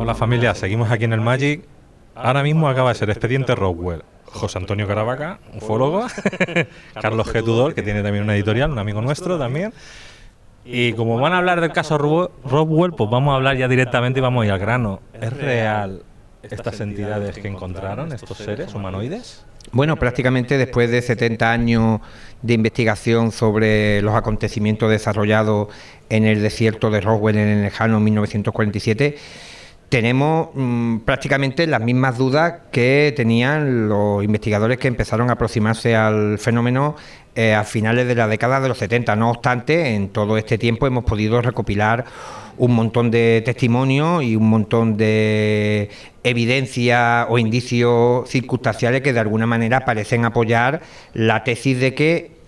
Hola familia, seguimos aquí en el Magic. Ahora mismo acaba de ser expediente Roswell. José Antonio Caravaca, ufólogo, Carlos G. Tudor, que tiene también una editorial, un amigo nuestro también. Y como van a hablar del caso Roswell, pues vamos a hablar ya directamente y vamos a ir al grano. ¿Es real estas entidades que encontraron, estos seres humanoides? Bueno, prácticamente después de 70 años de investigación sobre los acontecimientos desarrollados en el desierto de Roswell en el lejano 1947, tenemos prácticamente las mismas dudas que tenían los investigadores que empezaron a aproximarse al fenómeno a finales de la década de los 70. No obstante, en todo este tiempo hemos podido recopilar un montón de testimonios y un montón de evidencias o indicios circunstanciales que de alguna manera parecen apoyar la tesis de que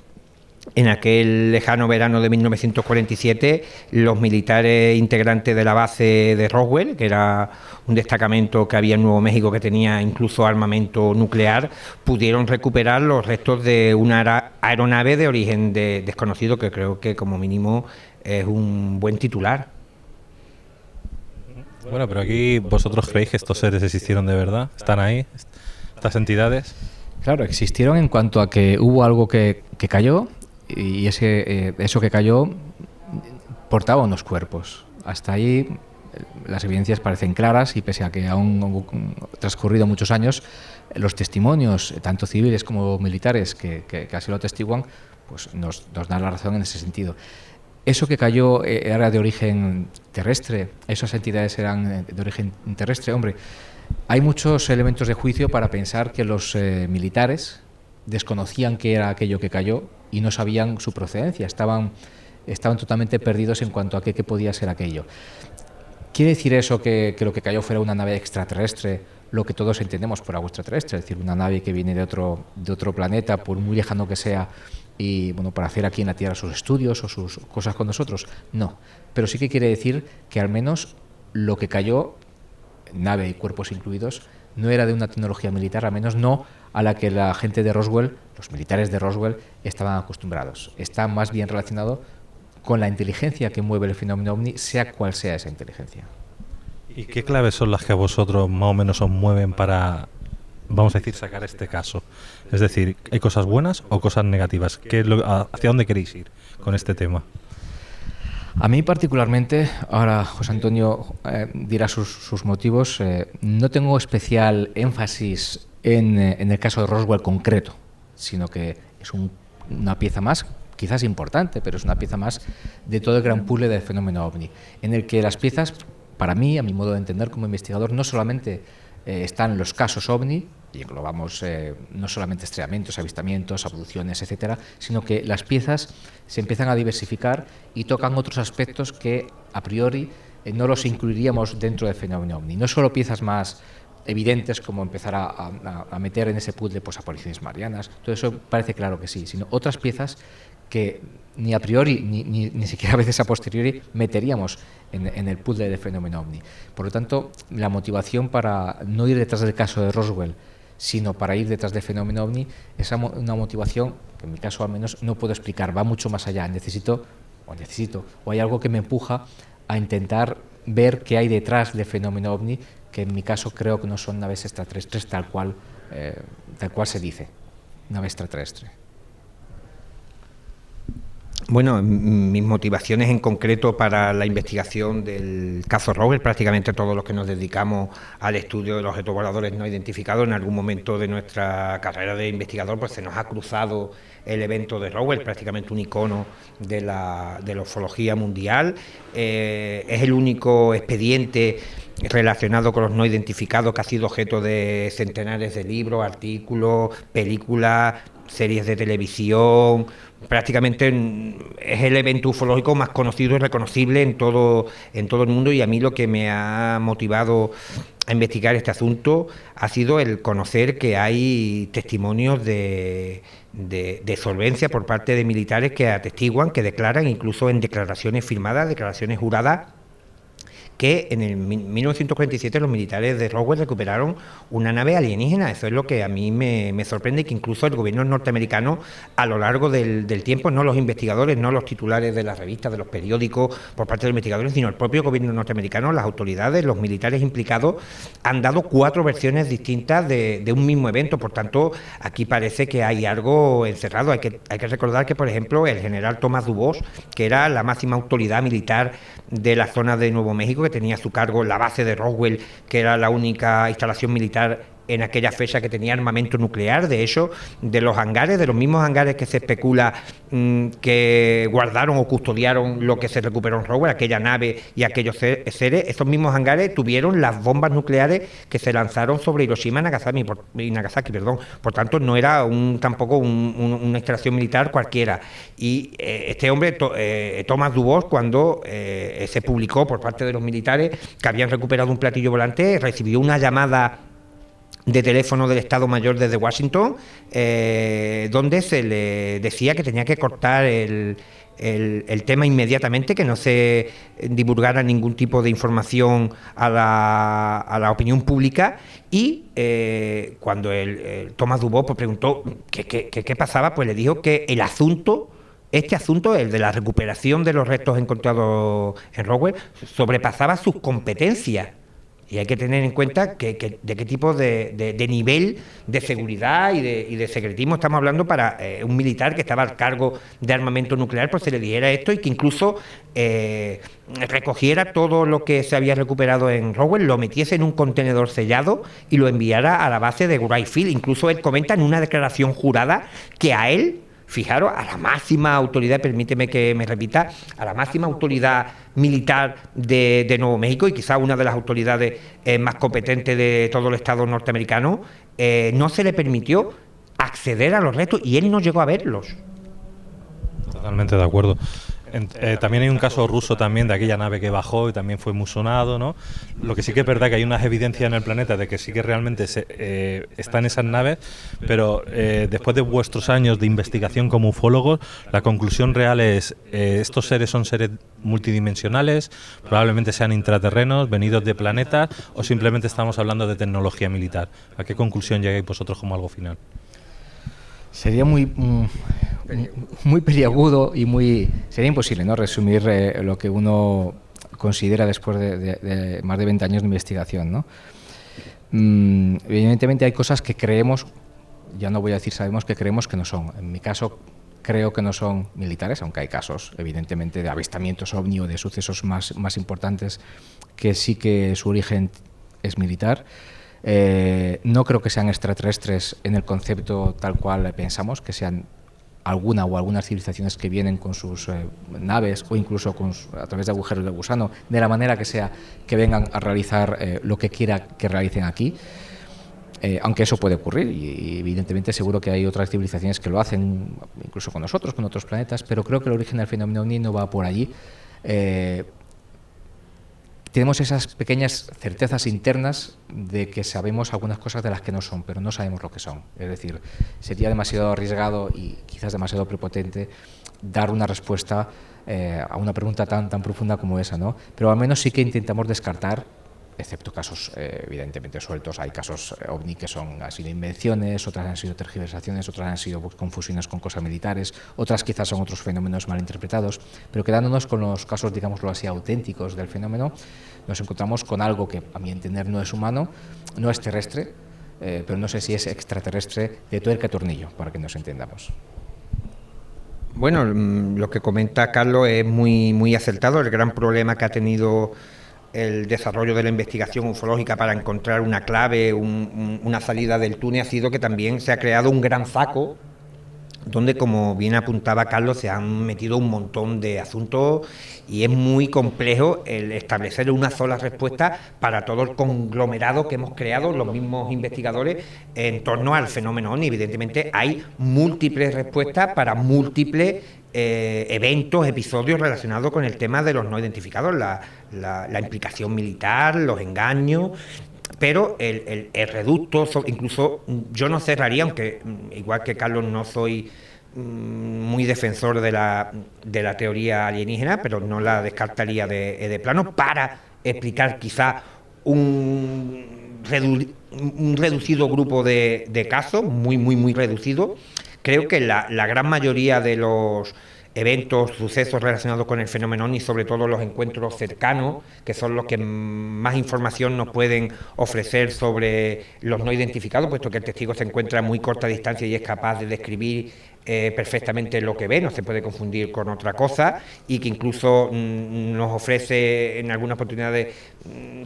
en aquel lejano verano de 1947, los militares integrantes de la base de Roswell, que era un destacamento que había en Nuevo México que tenía incluso armamento nuclear, pudieron recuperar los restos de una aeronave de origen desconocido, que creo que como mínimo es un buen titular. Bueno, pero aquí vosotros creéis que estos seres existieron de verdad, están ahí, estas entidades. Claro, existieron en cuanto a que hubo algo que cayó y eso que cayó portaba unos cuerpos. Hasta ahí las evidencias parecen claras y pese a que aún han transcurrido muchos años, los testimonios, tanto civiles como militares, que así lo atestiguan, pues nos dan la razón en ese sentido. Eso que cayó era de origen terrestre, esas entidades eran de origen terrestre. Hombre, hay muchos elementos de juicio para pensar que los militares desconocían qué era aquello que cayó y no sabían su procedencia, estaban totalmente perdidos en cuanto a qué podía ser aquello. ¿Quiere decir eso que lo que cayó fuera una nave extraterrestre, lo que todos entendemos por algo extraterrestre, es decir, una nave que viene de otro planeta, por muy lejano que sea, y bueno, para hacer aquí en la Tierra sus estudios o sus cosas con nosotros? No, pero sí que quiere decir que al menos lo que cayó, nave y cuerpos incluidos, no era de una tecnología militar, al menos no a la que la gente de Roswell, los militares de Roswell, estaban acostumbrados. Está más bien relacionado con la inteligencia que mueve el fenómeno OVNI, sea cual sea esa inteligencia. ¿Y qué claves son las que a vosotros más o menos os mueven para, vamos a decir, sacar este caso? Es decir, ¿hay cosas buenas o cosas negativas? ¿Hacia dónde queréis ir con este tema? A mí particularmente, ahora José Antonio dirá sus motivos, no tengo especial énfasis en el caso de Roswell concreto, sino que es una pieza más, quizás importante, pero es una pieza más de todo el gran puzzle del fenómeno OVNI, en el que las piezas, para mí, a mi modo de entender como investigador, no solamente están los casos OVNI, y englobamos no solamente estrellamientos, avistamientos, abducciones, etcétera, sino que las piezas se empiezan a diversificar y tocan otros aspectos que a priori no los incluiríamos dentro del fenómeno OVNI. No solo piezas más evidentes como empezar a meter en ese puzzle pues, apariciones marianas, todo eso parece claro que sí, sino otras piezas que ni a priori ni siquiera a veces a posteriori meteríamos en el puzzle del fenómeno OVNI. Por lo tanto, la motivación para no ir detrás del caso de Roswell, sino para ir detrás del fenómeno OVNI, es una motivación que en mi caso al menos no puedo explicar, va mucho más allá. Necesito o hay algo que me empuja a intentar ver qué hay detrás del fenómeno OVNI, que en mi caso creo que no son naves extraterrestres tal cual se dice, nave extraterrestre. Bueno, mis motivaciones en concreto para la investigación del caso Roswell, prácticamente todos los que nos dedicamos al estudio de los objetos voladores no identificados, en algún momento de nuestra carrera de investigador, pues se nos ha cruzado el evento de Roswell, prácticamente un icono de la ufología mundial. Es el único expediente relacionado con los no identificados que ha sido objeto de centenares de libros, artículos, películas, series de televisión. Prácticamente es el evento ufológico más conocido y reconocible en todo el mundo, y a mí lo que me ha motivado a investigar este asunto ha sido el conocer que hay testimonios de solvencia por parte de militares que atestiguan, que declaran, incluso en declaraciones firmadas, declaraciones juradas, que en el 1947 los militares de Roswell recuperaron una nave alienígena. Eso es lo que a mí me sorprende, que incluso el gobierno norteamericano, a lo largo del tiempo, no los investigadores, no los titulares de las revistas, de los periódicos, por parte de los investigadores, sino el propio gobierno norteamericano, las autoridades, los militares implicados, han dado 4 versiones distintas de un mismo evento. Por tanto, aquí parece que hay algo encerrado. Hay que recordar que, por ejemplo, el general Thomas Dubos, que era la máxima autoridad militar de la zona de Nuevo México, que tenía a su cargo la base de Roswell, que era la única instalación militar en aquella fecha que tenía armamento nuclear. De hecho, de los hangares, de los mismos hangares que se especula que guardaron o custodiaron lo que se recuperó en Roswell, aquella nave y aquellos seres, esos mismos hangares tuvieron las bombas nucleares que se lanzaron sobre Hiroshima y Nagasaki. Por tanto, no era tampoco una instalación militar cualquiera. Y este hombre, Thomas Dubos, cuando se publicó por parte de los militares que habían recuperado un platillo volante, recibió una llamada de teléfono del Estado Mayor desde Washington, donde se le decía que tenía que cortar el tema inmediatamente, que no se divulgara ningún tipo de información a la opinión pública. Y cuando el Thomas Dubos pues preguntó qué pasaba, pues le dijo que este asunto, el de la recuperación de los restos encontrados en Roswell, sobrepasaba sus competencias. Y hay que tener en cuenta de qué tipo de nivel de seguridad y de secretismo estamos hablando para un militar que estaba al cargo de armamento nuclear, pues se le dijera esto, y que incluso recogiera todo lo que se había recuperado en Roswell, lo metiese en un contenedor sellado y lo enviara a la base de Wright Field. Incluso él comenta en una declaración jurada que a él, fijaros, a la máxima autoridad, permíteme que me repita, a la máxima autoridad militar de Nuevo México, y quizá una de las autoridades más competentes de todo el Estado norteamericano, no se le permitió acceder a los restos y él no llegó a verlos. Totalmente de acuerdo. También hay un caso ruso también de aquella nave que bajó y también fue muy sonado, ¿no? Lo que sí que es verdad que hay unas evidencias en el planeta de que sí que realmente están esas naves, pero después de vuestros años de investigación como ufólogos, la conclusión real es estos seres son seres multidimensionales, probablemente sean intraterrenos, venidos de planetas, o simplemente estamos hablando de tecnología militar. ¿A qué conclusión llegáis vosotros como algo final? Sería muy peliagudo y sería imposible, ¿no?, resumir lo que uno considera después de más de 20 años de investigación, ¿no? Evidentemente hay cosas que creemos, ya no voy a decir sabemos, que creemos que no son. En mi caso creo que no son militares, aunque hay casos evidentemente de avistamientos ovni o de sucesos más importantes que sí que su origen es militar. No creo que sean extraterrestres en el concepto tal cual pensamos, que sean algunas civilizaciones que vienen con sus naves o incluso a través de agujeros de gusano, de la manera que sea, que vengan a realizar lo que quiera que realicen aquí, aunque eso puede ocurrir y evidentemente seguro que hay otras civilizaciones que lo hacen, incluso con nosotros, con otros planetas, pero creo que el origen del fenómeno ovni no va por allí. Tenemos esas pequeñas certezas internas de que sabemos algunas cosas de las que no son, pero no sabemos lo que son. Es decir, sería demasiado arriesgado y quizás demasiado prepotente dar una respuesta a una pregunta tan profunda como esa, ¿no? Pero al menos sí que intentamos descartar, excepto casos evidentemente sueltos. Hay casos ovni que han sido invenciones, otras han sido tergiversaciones, otras han sido confusiones con cosas militares, otras quizás son otros fenómenos mal interpretados, pero quedándonos con los casos, digámoslo así, auténticos del fenómeno, nos encontramos con algo que a mi entender no es humano, no es terrestre, pero no sé si es extraterrestre de tuerca y tornillo, para que nos entendamos. Bueno, lo que comenta Carlos es muy acertado. El gran problema que ha tenido el desarrollo de la investigación ufológica para encontrar una clave, una salida del túnel, ha sido que también se ha creado un gran saco donde, como bien apuntaba Carlos, se han metido un montón de asuntos y es muy complejo el establecer una sola respuesta para todo el conglomerado que hemos creado los mismos investigadores en torno al fenómeno OVNI. Evidentemente hay múltiples respuestas para múltiples eventos, episodios relacionados con el tema de los no identificados, la implicación militar, los engaños. Pero el reducto, incluso yo no cerraría, aunque igual que Carlos no soy muy defensor de la teoría alienígena, pero no la descartaría de plano para explicar quizá un reducido grupo de casos, muy reducido. Creo que la gran mayoría de los eventos, sucesos relacionados con el fenómeno OVNI, sobre todo los encuentros cercanos, que son los que más información nos pueden ofrecer sobre los no identificados, puesto que el testigo se encuentra a muy corta distancia y es capaz de describir perfectamente lo que ve, no se puede confundir con otra cosa, y que incluso nos ofrece en algunas oportunidades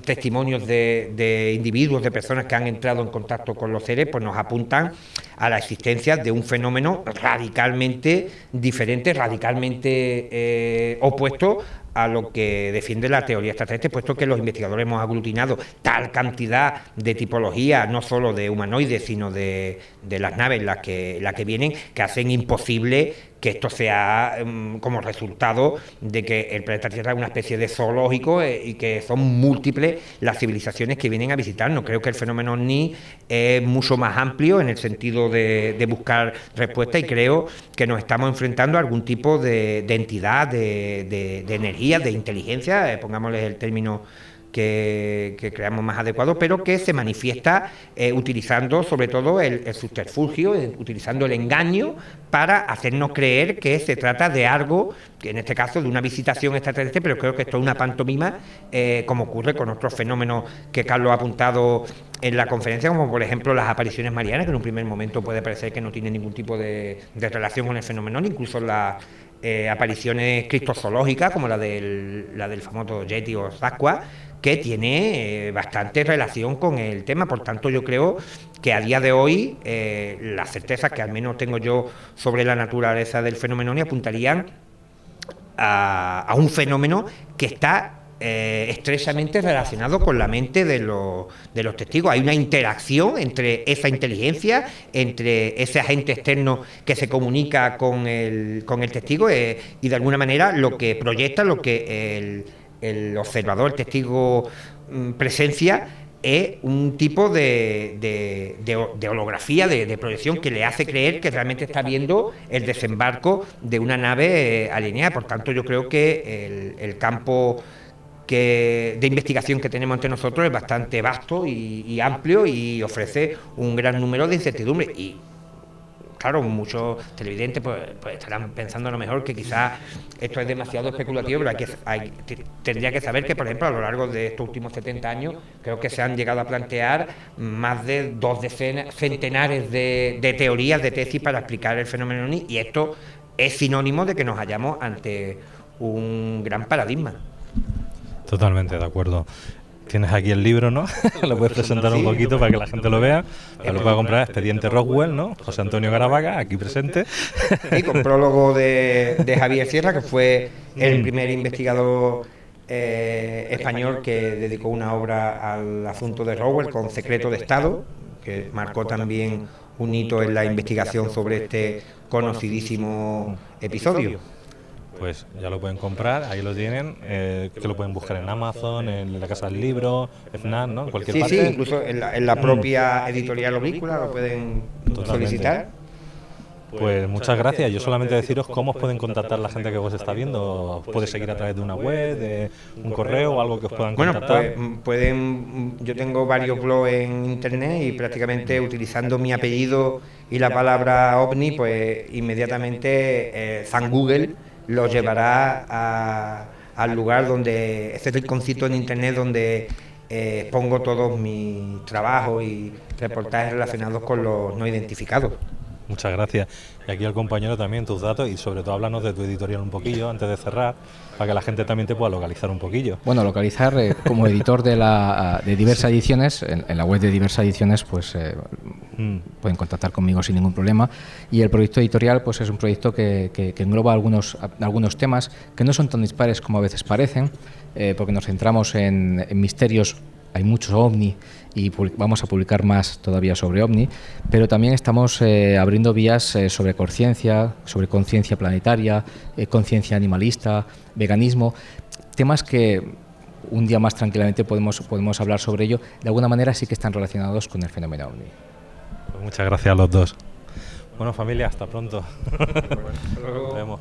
testimonios de individuos, de personas que han entrado en contacto con los seres, pues nos apuntan a la existencia de un fenómeno radicalmente diferente, radicalmente opuesto a lo que defiende la teoría extraterrestre, puesto que los investigadores hemos aglutinado tal cantidad de tipologías, no solo de humanoides, sino de las naves las que vienen, que hacen imposible que esto sea como resultado de que el planeta Tierra es una especie de zoológico y que son múltiples las civilizaciones que vienen a visitarnos. Creo que el fenómeno OVNI es mucho más amplio en el sentido de buscar respuestas, y creo que nos estamos enfrentando a algún tipo de entidad, de energía, de inteligencia, pongámosle el término que creamos más adecuado, pero que se manifiesta utilizando sobre todo el subterfugio, utilizando el engaño para hacernos creer que se trata de algo, que en este caso de una visitación extraterrestre, pero creo que esto es una pantomima, como ocurre con otros fenómenos que Carlos ha apuntado en la conferencia, como por ejemplo las apariciones marianas, que en un primer momento puede parecer que no tienen ningún tipo de relación con el fenómeno, incluso las apariciones criptozoológicas, como la del famoso Yeti o Sasquatch, que tiene bastante relación con el tema. Por tanto, yo creo que a día de hoy las certezas que al menos tengo yo sobre la naturaleza del fenómeno OVNI apuntarían a un fenómeno que está estrechamente relacionado con la mente de los testigos. Hay una interacción entre esa inteligencia, entre ese agente externo que se comunica con el testigo, y de alguna manera lo que proyecta, lo que el observador, el testigo presencia, es un tipo de holografía, de proyección, que le hace creer que realmente está viendo el desembarco de una nave alineada. Por tanto, yo creo que el campo de investigación que tenemos ante nosotros es bastante vasto y amplio, y ofrece un gran número de incertidumbres. Y claro, muchos televidentes pues estarán pensando a lo mejor que quizás esto es demasiado especulativo, pero tendría que saber que, por ejemplo, a lo largo de estos últimos 70 años, creo que se han llegado a plantear más de centenares de teorías, de tesis para explicar el fenómeno OVNI, y esto es sinónimo de que nos hallamos ante un gran paradigma. Totalmente de acuerdo. Tienes aquí el libro, ¿no? Lo puedes presentar un poquito para que la gente lo vea. Lo pueda comprar, Expediente Roswell, ¿no? José Antonio Caravaca, aquí presente. Sí, con prólogo de Javier Sierra, que fue el primer investigador español que dedicó una obra al asunto de Roswell, con Secreto de Estado, que marcó también un hito en la investigación sobre este conocidísimo episodio. Pues ya lo pueden comprar, ahí lo tienen, que lo pueden buscar en Amazon, en la Casa del Libro, FNAC, ¿no? En cualquier parte. Sí, incluso en la propia editorial Oblícula lo pueden solicitar. Pues muchas gracias. Yo solamente deciros cómo os pueden contactar la gente que os está viendo. ¿Os puede seguir a través de una web, de un correo o algo que os puedan contactar? Bueno, pues yo tengo varios blogs en internet, y prácticamente utilizando mi apellido y la palabra OVNI, pues inmediatamente San Google lo llevará al lugar donde, ese rinconcito en internet donde pongo todos mis trabajos y reportajes relacionados con los no identificados. Muchas gracias. Y aquí al compañero también tus datos, y sobre todo háblanos de tu editorial un poquillo antes de cerrar, para que la gente también te pueda localizar un poquillo. Bueno, localizar como editor de Diversa Ediciones, en la web de Diversa Ediciones, pues pueden contactar conmigo sin ningún problema. Y el proyecto editorial pues es un proyecto que engloba algunos temas que no son tan dispares como a veces parecen, porque nos centramos en misterios. Hay muchos OVNI y vamos a publicar más todavía sobre OVNI, pero también estamos abriendo vías sobre conciencia planetaria, conciencia animalista, veganismo, temas que un día más tranquilamente podemos hablar sobre ello. De alguna manera sí que están relacionados con el fenómeno OVNI. Pues muchas gracias a los dos. Bueno, familia, hasta pronto. Nos vemos.